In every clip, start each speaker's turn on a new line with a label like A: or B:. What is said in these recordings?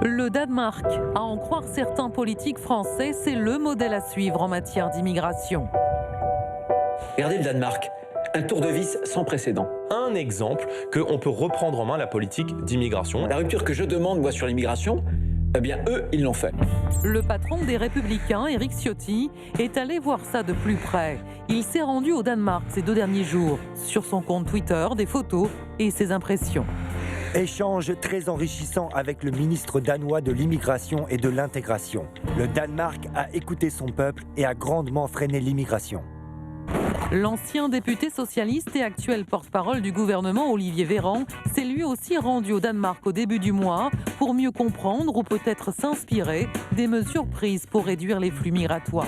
A: Le Danemark, à en croire certains politiques français, c'est le modèle à suivre en matière d'immigration.
B: Regardez le Danemark, un tour de vis sans précédent.
C: Un exemple qu'on peut reprendre en main la politique d'immigration.
B: La rupture que je demande, moi, sur l'immigration, eh bien, eux, ils l'ont fait.
A: Le patron des Républicains, Éric Ciotti, est allé voir ça de plus près. Il s'est rendu au Danemark ces 2 derniers jours. Sur son compte Twitter, des photos et ses impressions.
D: Échange très enrichissant avec le ministre danois de l'immigration et de l'intégration. Le Danemark a écouté son peuple et a grandement freiné l'immigration.
A: L'ancien député socialiste et actuel porte-parole du gouvernement, Olivier Véran, s'est lui aussi rendu au Danemark au début du mois pour mieux comprendre ou peut-être s'inspirer des mesures prises pour réduire les flux migratoires.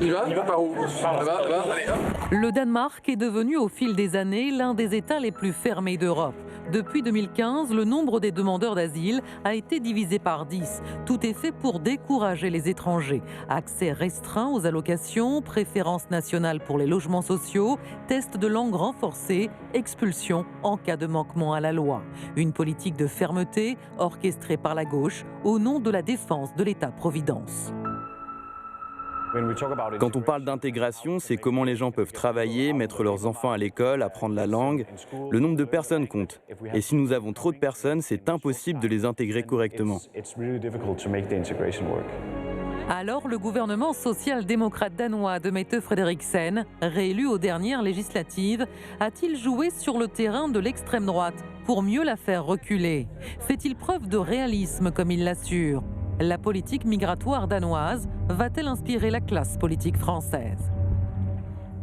E: Il va par où? Allez, hop.
A: Le Danemark est devenu au fil des années l'un des États les plus fermés d'Europe. Depuis 2015, le nombre des demandeurs d'asile a été divisé par 10. Tout est fait pour décourager les étrangers. Accès restreint aux allocations, préférence nationale pour les logements sociaux, tests de langue renforcés, expulsion en cas de manquement à la loi. Une politique de fermeté orchestrée par la gauche au nom de la défense de l'État-providence.
F: Quand on parle d'intégration, c'est comment les gens peuvent travailler, mettre leurs enfants à l'école, apprendre la langue. Le nombre de personnes compte. Et si nous avons trop de personnes, c'est impossible de les intégrer correctement.
A: Alors, le gouvernement social-démocrate danois de Mette Frederiksen, réélu aux dernières législatives, a-t-il joué sur le terrain de l'extrême droite pour mieux la faire reculer? Fait-il preuve de réalisme comme il l'assure? La politique migratoire danoise va-t-elle inspirer la classe politique française?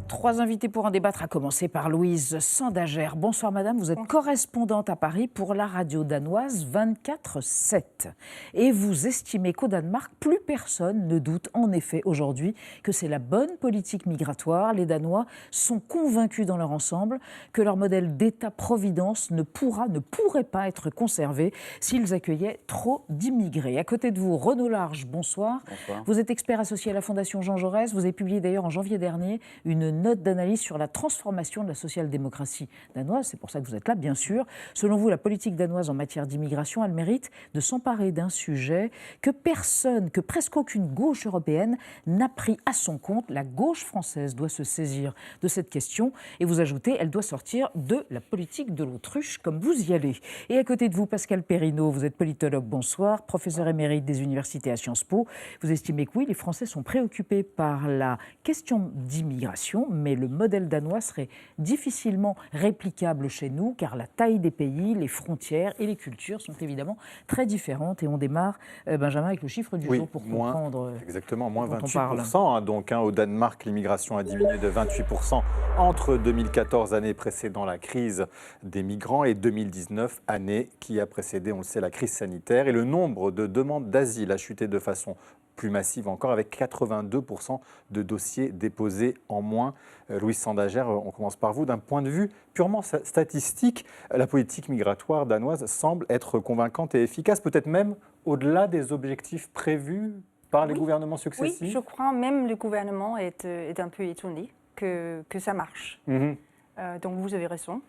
G: 3 invités pour en débattre, à commencer par Louise Sandager. Bonsoir madame, vous êtes correspondante à Paris pour la radio danoise 24/7. Et vous estimez qu'au Danemark, plus personne ne doute en effet aujourd'hui que c'est la bonne politique migratoire. Les Danois sont convaincus dans leur ensemble que leur modèle d'État-providence ne pourrait pas être conservé s'ils accueillaient trop d'immigrés. À côté de vous, Renaud Large, bonsoir.
H: Bonsoir.
G: Vous êtes expert associé à la Fondation Jean Jaurès. Vous avez publié d'ailleurs en janvier dernier une note d'analyse sur la transformation de la social-démocratie danoise. C'est pour ça que vous êtes là, bien sûr. Selon vous, la politique danoise en matière d'immigration, elle mérite de s'emparer d'un sujet que presque aucune gauche européenne n'a pris à son compte. La gauche française doit se saisir de cette question. Et vous ajoutez, elle doit sortir de la politique de l'autruche, comme vous y allez. Et à côté de vous, Pascal Perrineau, vous êtes politologue, bonsoir, professeur émérite des universités à Sciences Po. Vous estimez que oui, les Français sont préoccupés par la question d'immigration, mais le modèle danois serait difficilement réplicable chez nous, car la taille des pays, les frontières et les cultures sont évidemment très différentes. Et on démarre, Benjamin, avec le chiffre du jour pour comprendre.
H: Exactement, moins
G: dont on parle.
H: 28%. Au Danemark, l'immigration a diminué de 28% entre 2014, année précédant la crise des migrants, et 2019, année qui a précédé, on le sait, la crise sanitaire. Et le nombre de demandes d'asile a chuté de façon plus massive encore, avec 82% de dossiers déposés en moins. Louise Sandager, on commence par vous. D'un point de vue purement statistique, la politique migratoire danoise semble être convaincante et efficace, peut-être même au-delà des objectifs prévus par les gouvernements successifs.
I: Oui, je crois même le gouvernement est un peu étonné que ça marche. Donc vous avez raison,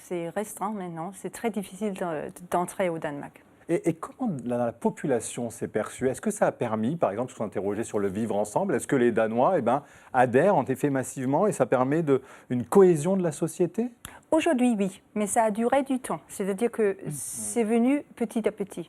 I: c'est restreint maintenant, c'est très difficile d'entrer au Danemark.
H: Et comment la population s'est perçue? Est-ce que ça a permis, par exemple, de s'interroger sur le vivre ensemble? Est-ce que les Danois adhèrent en effet massivement et ça permet une cohésion de la société?
I: Aujourd'hui, oui, mais ça a duré du temps. C'est-à-dire que c'est venu petit à petit.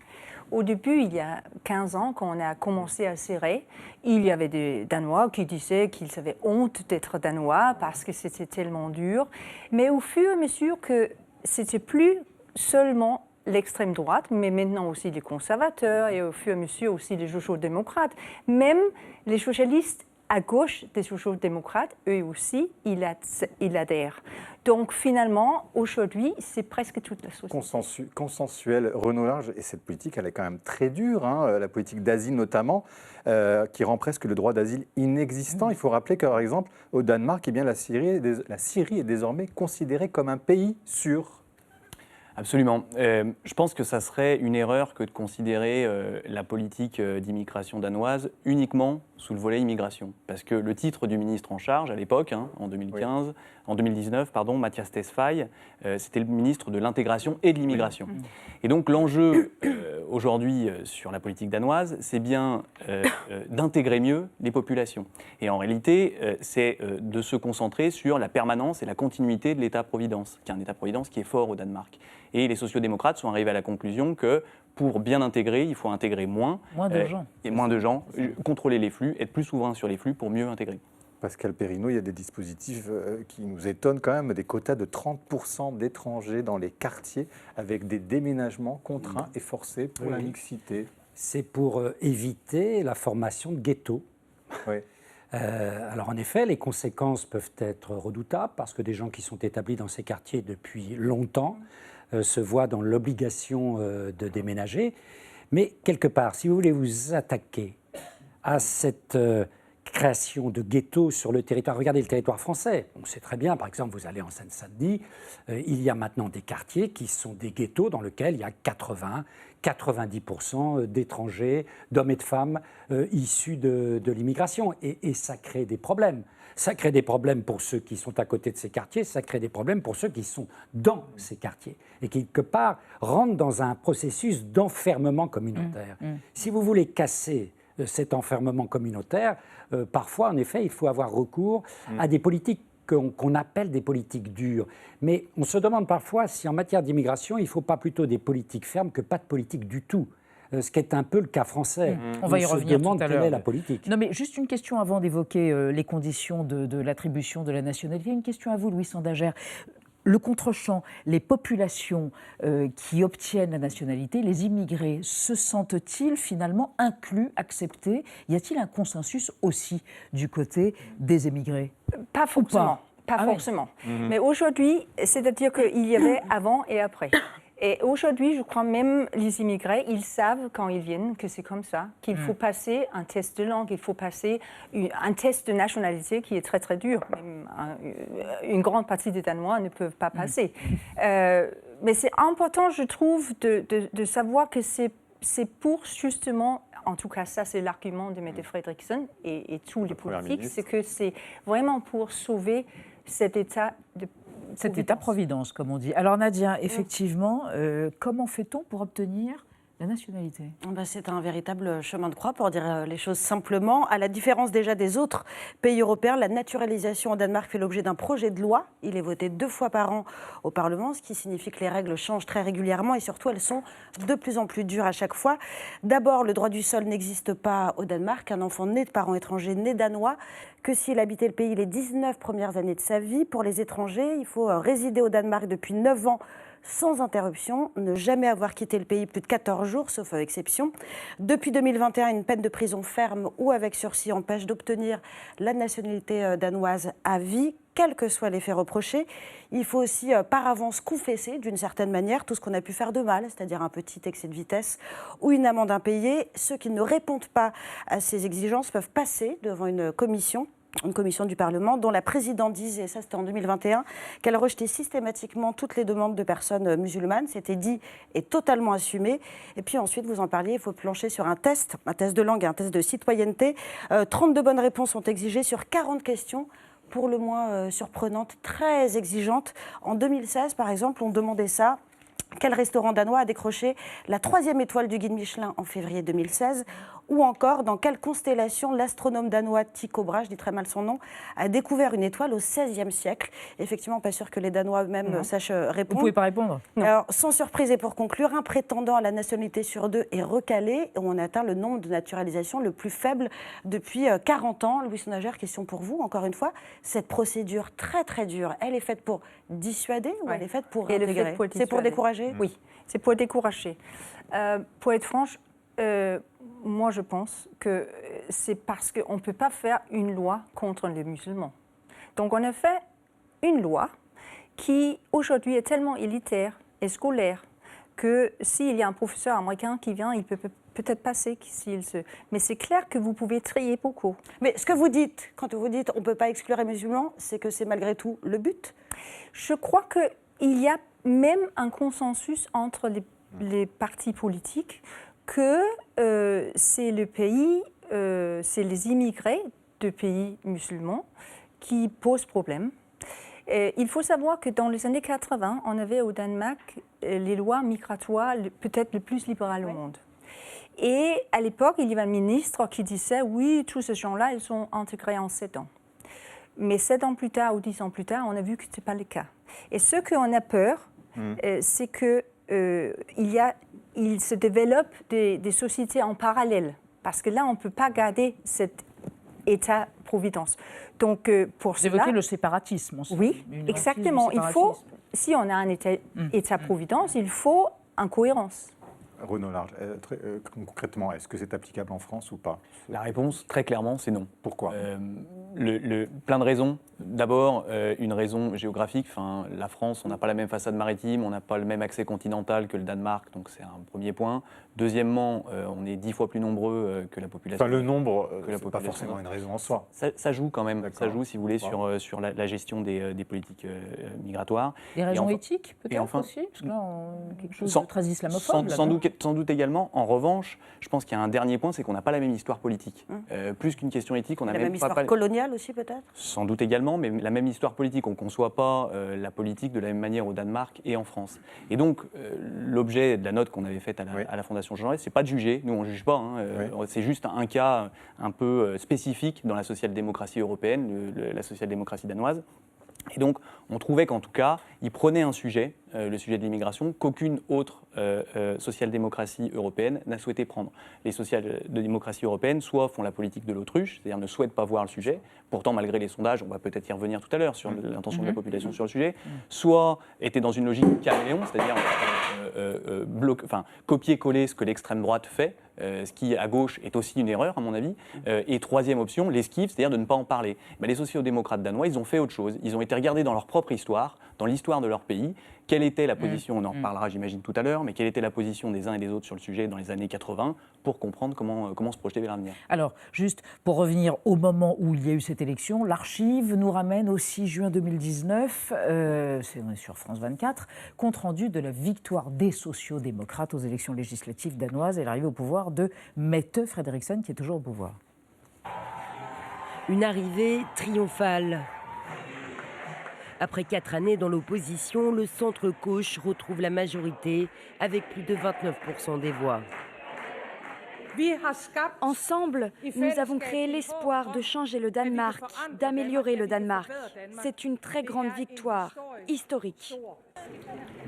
I: Au début, il y a 15 ans, quand on a commencé à serrer, il y avait des Danois qui disaient qu'ils avaient honte d'être Danois parce que c'était tellement dur. Mais au fur et à mesure que c'était plus seulement l'extrême droite, mais maintenant aussi les conservateurs et au fur et à mesure aussi les social-démocrates. Même les socialistes à gauche des social-démocrates, eux aussi, ils adhèrent. Donc finalement, aujourd'hui, c'est presque toute la société.
H: Consensuel, Renaud Large, et cette politique, elle est quand même très dure, la politique d'asile notamment, qui rend presque le droit d'asile inexistant. Il faut rappeler que, par exemple, au Danemark, la Syrie est désormais considérée comme un pays sûr.
F: Absolument. Je pense que ça serait une erreur que de considérer la politique d'immigration danoise uniquement sous le volet immigration. Parce que le titre du ministre en charge à l'époque, en 2019, Mathias Tesfaye, c'était le ministre de l'intégration et de l'immigration. Et donc l'enjeu aujourd'hui sur la politique danoise, c'est bien d'intégrer mieux les populations. Et en réalité, c'est de se concentrer sur la permanence et la continuité de l'État-providence, qui est un État-providence qui est fort au Danemark. Et les sociodémocrates sont arrivés à la conclusion que pour bien intégrer, il faut intégrer moins de gens, contrôler les flux, être plus souverain sur les flux pour mieux intégrer.
H: Pascal Perrineau, il y a des dispositifs qui nous étonnent quand même, des quotas de 30% d'étrangers dans les quartiers avec des déménagements contraints et forcés pour la mixité.
J: C'est pour éviter la formation de ghettos.
H: Oui.
J: Alors en effet, les conséquences peuvent être redoutables parce que des gens qui sont établis dans ces quartiers depuis longtemps se voient dans l'obligation de déménager. Mais quelque part, si vous voulez vous attaquer à cette création de ghettos sur le territoire, regardez le territoire français. On sait très bien, par exemple, vous allez en Seine-Saint-Denis, il y a maintenant des quartiers qui sont des ghettos dans lesquels il y a 90% d'étrangers, d'hommes et de femmes issus de l'immigration. Et ça crée des problèmes. Ça crée des problèmes pour ceux qui sont à côté de ces quartiers, ça crée des problèmes pour ceux qui sont dans ces quartiers et qui, quelque part, rentrent dans un processus d'enfermement communautaire. Si vous voulez casser cet enfermement communautaire, parfois, en effet, il faut avoir recours à des politiques qu'on appelle des politiques dures. Mais on se demande parfois si en matière d'immigration, il ne faut pas plutôt des politiques fermes que pas de politique du tout. Ce qui est un peu le cas français.
G: On va y revenir tout à l'heure.
J: Quelle est la politique.
G: Non, mais juste une question avant d'évoquer les conditions de l'attribution de la nationalité. Une question à vous, Louis Sandagère. Le contre-champ, les populations qui obtiennent la nationalité, les immigrés, se sentent-ils finalement inclus, acceptés? Y a-t-il un consensus aussi du côté des émigrés?
I: Pas forcément. Pas forcément. Mais aujourd'hui, c'est-à-dire qu'il y avait avant et après. Et aujourd'hui, je crois même les immigrés, ils savent quand ils viennent que c'est comme ça, qu'il faut passer un test de langue, il faut passer un test de nationalité qui est très très dur. Même une grande partie des Danois ne peuvent pas passer. Mais c'est important, je trouve, de savoir que c'est pour justement, en tout cas ça c'est l'argument de Mette Frederiksen et tous les politiques, c'est que c'est vraiment pour sauver cet état de
G: cet État-providence, comme on dit. Alors Nadia, effectivement, comment fait-on pour obtenir la nationalité?
K: C'est un véritable chemin de croix, pour dire les choses simplement. À la différence déjà des autres pays européens, la naturalisation au Danemark fait l'objet d'un projet de loi. Il est voté 2 fois par an au Parlement, ce qui signifie que les règles changent très régulièrement et surtout elles sont de plus en plus dures à chaque fois. D'abord, le droit du sol n'existe pas au Danemark. Un enfant né de parents étrangers, né danois, que s'il habitait le pays les 19 premières années de sa vie. Pour les étrangers, il faut résider au Danemark depuis 9 ans sans interruption, ne jamais avoir quitté le pays plus de 14 jours, sauf exception. Depuis 2021, une peine de prison ferme ou avec sursis empêche d'obtenir la nationalité danoise à vie, quels que soient les faits reprochés. Il faut aussi par avance confesser d'une certaine manière tout ce qu'on a pu faire de mal, c'est-à-dire un petit excès de vitesse ou une amende impayée. Ceux qui ne répondent pas à ces exigences peuvent passer devant une commission du Parlement dont la présidente disait, et ça c'était en 2021, qu'elle rejetait systématiquement toutes les demandes de personnes musulmanes. C'était dit et totalement assumé. Et puis ensuite, vous en parliez, il faut plancher sur un test de langue et un test de citoyenneté. 32 bonnes réponses sont exigées sur 40 questions, pour le moins surprenantes, très exigeantes. En 2016, par exemple, on demandait ça. Quel restaurant danois a décroché la 3e étoile du guide Michelin en février 2016? Ou encore, dans quelle constellation l'astronome danois Tycho Brahe, je dis très mal son nom, a découvert une étoile au XVIe siècle? Effectivement, pas sûr que les Danois eux-mêmes sachent répondre.
G: Vous ne pouvez pas répondre?
I: Non.
G: Alors,
I: sans surprise et pour conclure, un prétendant à la nationalité sur 2 est recalé et on atteint le nombre de naturalisations le plus faible depuis 40 ans. Louis Sandagère, question pour vous, encore une fois. Cette procédure très très dure, elle est faite pour dissuader ou elle est faite pour intégrer? C'est pour décourager? Oui, c'est pour décourager. Pour être franche, moi je pense que c'est parce qu'on ne peut pas faire une loi contre les musulmans. Donc on a fait une loi qui aujourd'hui est tellement élitaire et scolaire que s'il y a un professeur américain qui vient, il peut peut-être passer mais c'est clair que vous pouvez trier beaucoup. Mais ce que vous dites, quand vous dites on ne peut pas exclure les musulmans, c'est que c'est malgré tout le but? Je crois qu'il y a même un consensus entre les partis politiques que c'est le pays, c'est les immigrés de pays musulmans qui posent problème. Il faut savoir que dans les années 80, on avait au Danemark les lois migratoires peut-être les plus libérales au monde. Et à l'époque, il y avait un ministre qui disait « Oui, tous ces gens-là, ils sont intégrés en 7 ans ». Mais 7 ans plus tard ou 10 ans plus tard, on a vu que ce n'était pas le cas. Et ce qu'on a peur, c'est qu'il se développe des sociétés en parallèle. Parce que là, on ne peut pas garder cet État-providence. Donc, pour cela...
G: Vous évoquez le séparatisme.
I: Oui, exactement. Il faut, si on a un État-providence, il faut une cohérence.
H: Renaud Large, concrètement, est-ce que c'est applicable en France ou pas?
F: La réponse, très clairement, c'est non.
H: Pourquoi?
F: Plein de raisons. D'abord, une raison géographique. Enfin, la France, on n'a pas la même façade maritime, on n'a pas le même accès continental que le Danemark, donc c'est un premier point. Deuxièmement, on est 10 fois plus nombreux que la population.
H: Enfin, le nombre, c'est pas forcément une raison en soi.
F: Ça joue quand même. Ça joue, si vous voulez, sur la gestion des politiques migratoires.
G: Des raisons éthiques, peut-être
F: enfin,
G: aussi, parce que là, quelque chose de très islamophobe.
F: Sans doute également. En revanche, je pense qu'il y a un dernier point, c'est qu'on n'a pas la même histoire politique. Plus qu'une question éthique, on a
K: la même histoire coloniale aussi, peut-être.
F: Sans doute également, mais la même histoire politique. On ne conçoit pas la politique de la même manière au Danemark et en France. Et donc, l'objet de la note qu'on avait faite à la Fondation Jean Jaurès, c'est pas de juger. Nous, on ne juge pas. C'est juste un cas un peu spécifique dans la social-démocratie européenne, la social-démocratie danoise. Et donc, on trouvait qu'en tout cas, il prenait un sujet, le sujet de l'immigration, qu'aucune autre social-démocratie européenne n'a souhaité prendre. Les social-démocraties européennes, soit font la politique de l'autruche, c'est-à-dire ne souhaitent pas voir le sujet, pourtant, malgré les sondages, on va peut-être y revenir tout à l'heure sur l'intention de la population sur le sujet, soit étaient dans une logique caméléon, c'est-à-dire copier-coller ce que l'extrême droite fait, ce qui, à gauche, est aussi une erreur, à mon avis. Et troisième option, l'esquive, c'est-à-dire de ne pas en parler. Mais les sociaux-démocrates danois, ils ont fait autre chose. Ils ont été regardés dans leur propre histoire, dans l'histoire de leur pays, quelle était la position, on en reparlera j'imagine tout à l'heure, mais quelle était la position des uns et des autres sur le sujet dans les années 80 pour comprendre comment se projeter vers l'avenir.
G: Alors, juste pour revenir au moment où il y a eu cette élection, l'archive nous ramène au 6 juin 2019, c'est sur France 24, compte rendu de la victoire des sociaux-démocrates aux élections législatives danoises et l'arrivée au pouvoir de Mette Frederiksen, qui est toujours au pouvoir.
L: Une arrivée triomphale. Après 4 années dans l'opposition, le centre-gauche retrouve la majorité avec plus de 29% des voix.
M: Ensemble, nous avons créé l'espoir de changer le Danemark, d'améliorer le Danemark. C'est une très grande victoire, historique.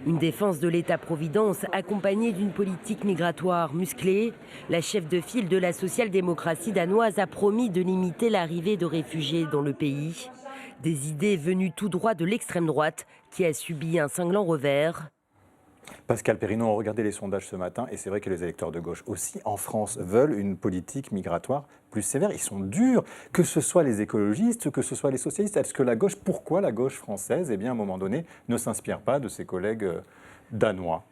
L: Une défense de l'État-providence accompagnée d'une politique migratoire musclée. La chef de file de la social-démocratie danoise a promis de limiter l'arrivée de réfugiés dans le pays. Des idées venues tout droit de l'extrême droite qui a subi un cinglant revers.
H: Pascal Perrineau, on regardait les sondages ce matin et c'est vrai que les électeurs de gauche aussi en France veulent une politique migratoire plus sévère. Ils sont durs, que ce soit les écologistes, que ce soit les socialistes. Est-ce que la gauche, pourquoi la gauche française, eh bien, à un moment donné, ne s'inspire pas de ses collègues danois ?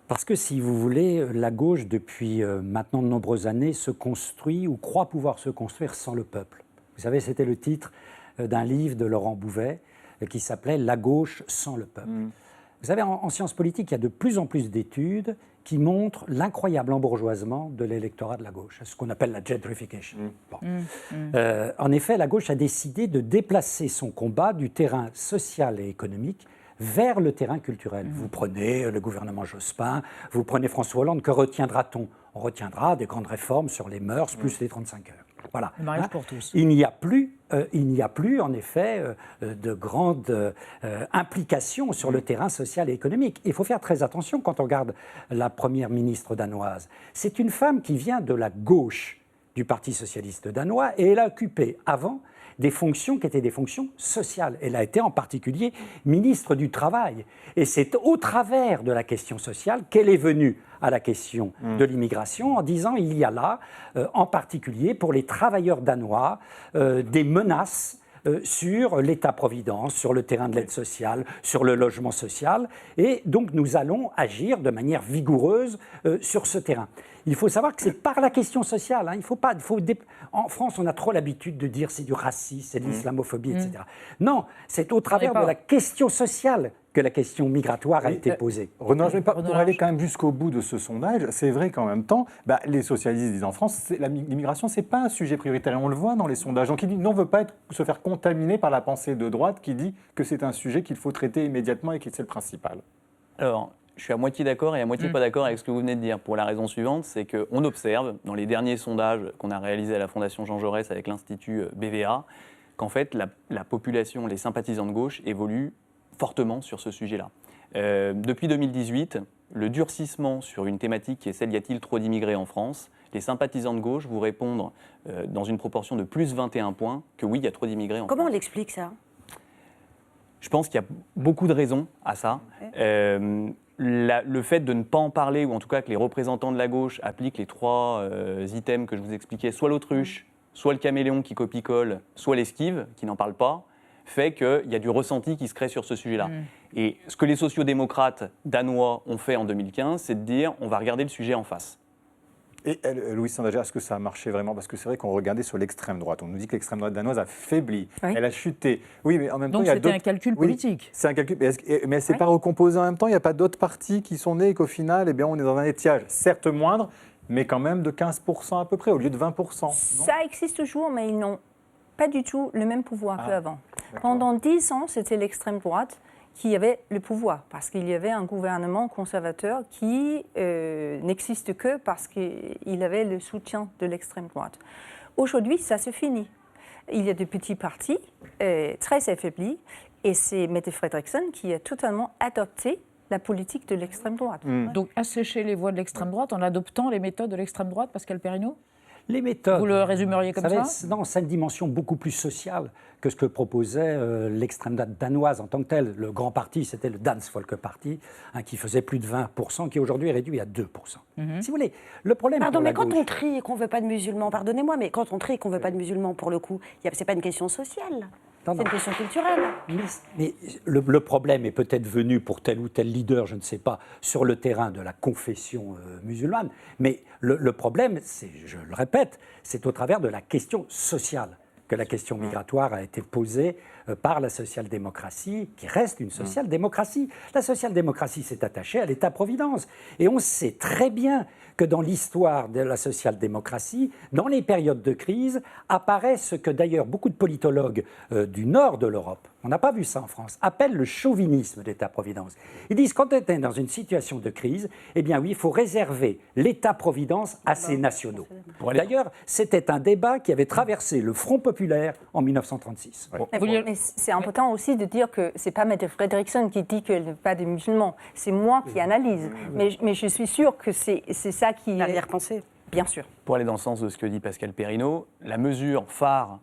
J: Parce que, si vous voulez, la gauche, depuis maintenant de nombreuses années, se construit ou croit pouvoir se construire sans le peuple. Vous savez, c'était le titre d'un livre de Laurent Bouvet qui s'appelait « La gauche sans le peuple ». Vous savez, en sciences politiques, il y a de plus en plus d'études qui montrent l'incroyable embourgeoisement de l'électorat de la gauche, ce qu'on appelle la gentrification. En effet, la gauche a décidé de déplacer son combat du terrain social et économique vers le terrain culturel. Vous prenez le gouvernement Jospin, vous prenez François Hollande, que retiendra-t-on ? On retiendra des grandes réformes sur les mœurs, plus les 35 heures. Voilà.
G: Le mariage pour tous.
J: Il n'y a plus, en effet, de grandes implications sur le terrain social et économique. Il faut faire très attention quand on regarde la première ministre danoise. C'est une femme qui vient de la gauche du Parti socialiste danois et elle a occupé avant des fonctions qui étaient des fonctions sociales. Elle a été en particulier ministre du Travail. Et c'est au travers de la question sociale qu'elle est venue à la question de l'immigration en disant il y a là, en particulier pour les travailleurs danois, des menaces sur l'État-providence, sur le terrain de l'aide sociale, sur le logement social. Et donc nous allons agir de manière vigoureuse sur ce terrain. Il faut savoir que c'est par la question sociale. Hein. En France, on a trop l'habitude de dire c'est du racisme, c'est de l'islamophobie, etc. Non, c'est au travers de la question sociale que la question migratoire a été posée.
H: Renaud, pour aller quand même jusqu'au bout de ce sondage, c'est vrai qu'en même temps, les socialistes disent en France, l'immigration, ce n'est pas un sujet prioritaire. Et on le voit dans les sondages. Donc, on ne veut pas se faire contaminer par la pensée de droite qui dit que c'est un sujet qu'il faut traiter immédiatement et que c'est le principal.
F: Alors, je suis à moitié d'accord et à moitié pas d'accord avec ce que vous venez de dire. Pour la raison suivante, c'est qu'on observe, dans les derniers sondages qu'on a réalisés à la Fondation Jean Jaurès avec l'Institut BVA, qu'en fait, la population, les sympathisants de gauche évoluent fortement sur ce sujet-là. Depuis 2018, le durcissement sur une thématique qui est celle « Y a-t-il trop d'immigrés en France ?», les sympathisants de gauche vous répondent dans une proportion de plus 21 points que oui, il y a trop d'immigrés en France.
K: Comment on l'explique ça ?
F: Je pense qu'il y a beaucoup de raisons à ça. Le fait de ne pas en parler, ou en tout cas que les représentants de la gauche appliquent les 3 items que je vous expliquais, soit l'autruche, soit le caméléon qui copie-colle, soit l'esquive, qui n'en parle pas, fait qu'il y a du ressenti qui se crée sur ce sujet-là. Et ce que les sociodémocrates danois ont fait en 2015, c'est de dire on va regarder le sujet en face.
H: Et Louis Sandager, est-ce que ça a marché vraiment? Parce que c'est vrai qu'on regardait sur l'extrême droite. On nous dit que l'extrême droite danoise a faibli, elle a chuté. Oui, mais en même temps,
G: donc c'était un calcul politique.
H: C'est un calcul, mais elle ne s'est pas recomposée en même temps. Il n'y a pas d'autres partis qui sont nés et qu'au final, on est dans un étiage, certes moindre, mais quand même de 15% à peu près, au lieu de 20%. Non?
I: Ça existe toujours, mais ils n'ont pas du tout le même pouvoir qu'avant. Pendant 10 ans, c'était l'extrême droite qui avait le pouvoir, parce qu'il y avait un gouvernement conservateur qui n'existe que parce qu'il avait le soutien de l'extrême droite. Aujourd'hui, ça se finit. Il y a des petits partis très affaiblis, et c'est Mette Frederiksen qui a totalement adopté la politique de l'extrême droite.
G: Donc assécher les voix de l'extrême droite en adoptant les méthodes de l'extrême droite, Pascal Perrineau?
J: Les méthodes.
G: Vous le résumeriez comme ça?
J: Non, c'est une dimension beaucoup plus sociale que ce que proposait l'extrême droite danoise en tant que telle. Le grand parti, c'était le Dansk Folkeparti, qui faisait plus de 20%, qui aujourd'hui est réduit à 2%. Si vous voulez, le problème.
K: Pardon, mais quand on trie et qu'on ne veut pas de musulmans, pardonnez-moi, mais quand on trie et qu'on ne veut pas de musulmans, pour le coup, ce n'est pas une question sociale. C'est une question culturelle.
J: Mais le problème est peut-être venu pour tel ou tel leader, je ne sais pas, sur le terrain de la confession musulmane. Mais le problème, je le répète, c'est au travers de la question sociale que la question migratoire a été posée par la social-démocratie, qui reste une social-démocratie. La social-démocratie s'est attachée à l'État-providence. Et on sait très bien que dans l'histoire de la social-démocratie, dans les périodes de crise, apparaît ce que d'ailleurs beaucoup de politologues du nord de l'Europe, on n'a pas vu ça en France, appellent le chauvinisme d'État-providence. Ils disent quand on est dans une situation de crise, eh bien oui, il faut réserver l'État-providence à ses nationaux. D'ailleurs, c'était un débat qui avait traversé le Front populaire en 1936.
I: Mais c'est important aussi de dire que ce n'est pas Mette Frederiksen qui dit qu'il n'y a pas de musulmans, c'est moi qui analyse. Mais je suis sûre que c'est ça qui...
K: L'arrière-pensée.
I: Bien sûr.
F: Pour aller dans le sens de ce que dit Pascal Perrineau, la mesure phare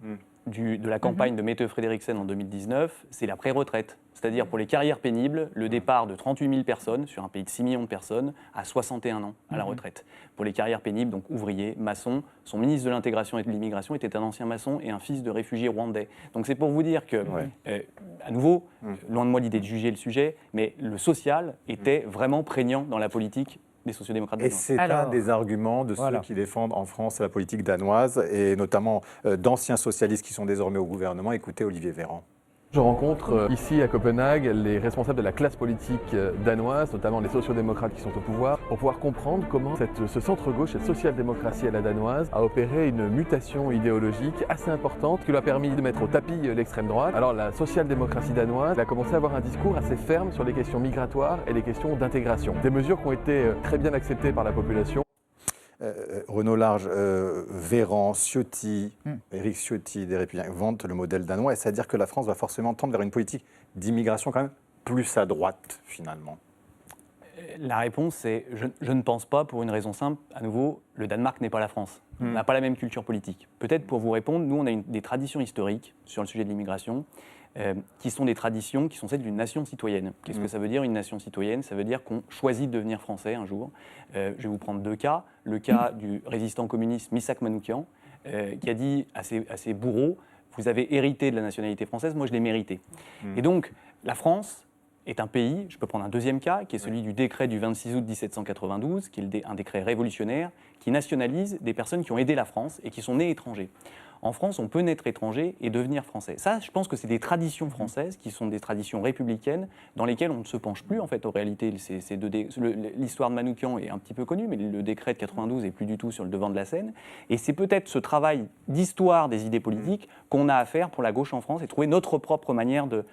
F: de la campagne de Mette Frederiksen en 2019, c'est la pré-retraite. C'est-à-dire pour les carrières pénibles, le départ de 38 000 personnes, sur un pays de 6 millions de personnes, à 61 ans à la retraite. Pour les carrières pénibles, donc ouvriers, maçons, son ministre de l'Intégration et de l'Immigration était un ancien maçon et un fils de réfugié rwandais. Donc c'est pour vous dire que, à nouveau, loin de moi l'idée de juger le sujet, mais le social était vraiment prégnant dans la politique des sociodémocrates danois.
H: Et c'est un des arguments de ceux qui défendent en France la politique danoise, et notamment d'anciens socialistes qui sont désormais au gouvernement. Écoutez Olivier Véran.
N: Je rencontre ici à Copenhague les responsables de la classe politique danoise, notamment les sociodémocrates qui sont au pouvoir, pour pouvoir comprendre comment ce centre-gauche, cette social-démocratie à la danoise, a opéré une mutation idéologique assez importante qui lui a permis de mettre au tapis l'extrême droite. Alors la social-démocratie danoise a commencé à avoir un discours assez ferme sur les questions migratoires et les questions d'intégration. Des mesures qui ont été très bien acceptées par la population.
H: Renaud Large, Véran, Ciotti, Éric Ciotti des Républicains vantent le modèle danois. Et c'est-à-dire que la France va forcément tendre vers une politique d'immigration quand même plus à droite, finalement.
F: La réponse, c'est je ne pense pas, pour une raison simple. À nouveau, le Danemark n'est pas la France. On n'a pas la même culture politique. Peut-être pour vous répondre, nous, on a des traditions historiques sur le sujet de l'immigration qui sont des traditions qui sont celles d'une nation citoyenne. Qu'est-ce que ça veut dire, une nation citoyenne? Ça veut dire qu'on choisit de devenir français un jour. Je vais vous prendre 2 cas. Le cas du résistant communiste Misak Manoukian, qui a dit à ses bourreaux, vous avez hérité de la nationalité française, moi je l'ai mérité. Et donc, la France est un pays, je peux prendre un deuxième cas, qui est celui du décret du 26 août 1792, qui est un décret révolutionnaire, qui nationalise des personnes qui ont aidé la France et qui sont nées étrangers. En France, on peut naître étranger et devenir français. Ça, je pense que c'est des traditions françaises qui sont des traditions républicaines dans lesquelles on ne se penche plus. En fait, en réalité, l'histoire de Manoukian est un petit peu connue, mais le décret de 92 est plus du tout sur le devant de la scène. Et c'est peut-être ce travail d'histoire des idées politiques qu'on a à faire pour la gauche en France et trouver notre propre manière de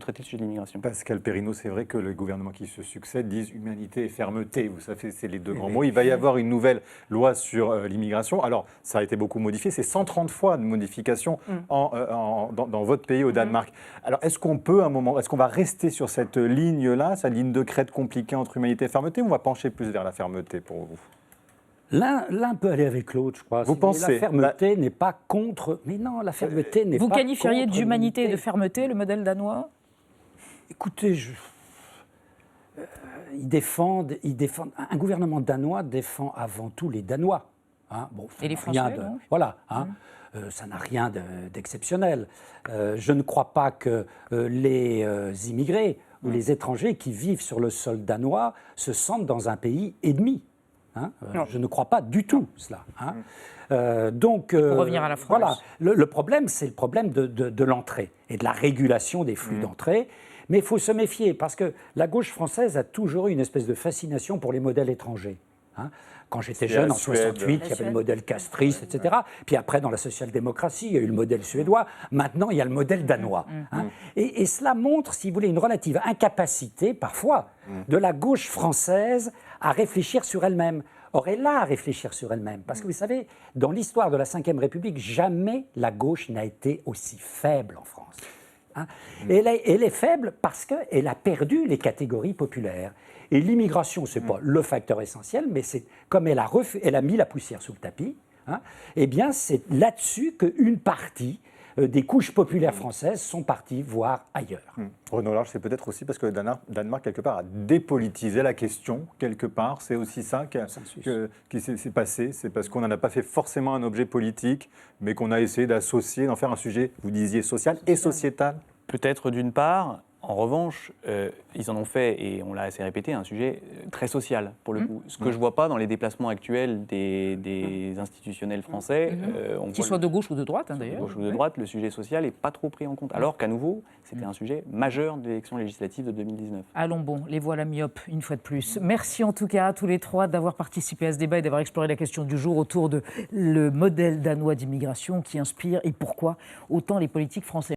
F: traiter le sujet de l'immigration.
H: Pascal Perrineau, c'est vrai que le gouvernement qui se succède disent humanité et fermeté. Vous savez, c'est les deux grands mots. Il va y avoir une nouvelle loi sur l'immigration. Alors, ça a été beaucoup modifié. C'est 130 fois de modification dans votre pays, au Danemark. Alors, est-ce qu'on peut, à un moment, est-ce qu'on va rester sur cette ligne-là, cette ligne de crête compliquée entre humanité et fermeté, ou on va pencher plus vers la fermeté pour vous?
J: L'un peut aller avec l'autre, je crois.
H: Vous pensez?
J: La fermeté n'est pas contre... Mais non, la fermeté n'est pas contre...
G: Vous qualifieriez d'humanité et de fermeté le modèle danois?
J: Écoutez, ils défendent... Un gouvernement danois défend avant tout les Danois. Hein. Bon,
G: et les Français, donc
J: voilà. Hein. Ça n'a rien d'exceptionnel. Je ne crois pas que les immigrés ou les étrangers qui vivent sur le sol danois se sentent dans un pays ennemi. Hein, je ne crois pas du tout cela. Hein. Donc,
G: pour revenir à la France.
J: Voilà, le problème, c'est le problème de l'entrée et de la régulation des flux d'entrée. Mais il faut se méfier parce que la gauche française a toujours eu une espèce de fascination pour les modèles étrangers. Hein. Quand j'étais jeune, en 68, il y avait le modèle castriste, etc. Puis après, dans la social-démocratie, il y a eu le modèle suédois. Maintenant, il y a le modèle danois. Hein. Et cela montre, si vous voulez, une relative incapacité, parfois, de la gauche française à réfléchir sur elle-même. Or, elle a à réfléchir sur elle-même. Parce que vous savez, dans l'histoire de la Ve République, jamais la gauche n'a été aussi faible en France. Hein. Elle est faible parce qu'elle a perdu les catégories populaires. Et l'immigration, ce n'est pas le facteur essentiel, mais c'est comme elle a mis la poussière sous le tapis, hein, eh bien c'est là-dessus qu'une partie des couches populaires françaises sont parties voir ailleurs.
H: Renaud Larche, c'est peut-être aussi parce que le Danemark, quelque part, a dépolitisé la question, quelque part. C'est aussi ça qui s'est passé. C'est parce qu'on n'en a pas fait forcément un objet politique, mais qu'on a essayé d'associer, d'en faire un sujet, vous disiez, social et sociétal.
F: Peut-être d'une part. En revanche, ils en ont fait, et on l'a assez répété, un sujet très social, pour le coup. Ce que je ne vois pas dans les déplacements actuels des institutionnels français.
G: Qu'ils soient de gauche ou de droite, hein, d'ailleurs.
F: De gauche ou de droite, le sujet social n'est pas trop pris en compte. Alors qu'à nouveau, c'était un sujet majeur de l'élection législative de 2019.
G: Allons bon, les voilà myopes, une fois de plus. Merci en tout cas à tous les trois d'avoir participé à ce débat et d'avoir exploré la question du jour autour de le modèle danois d'immigration qui inspire et pourquoi autant les politiques français.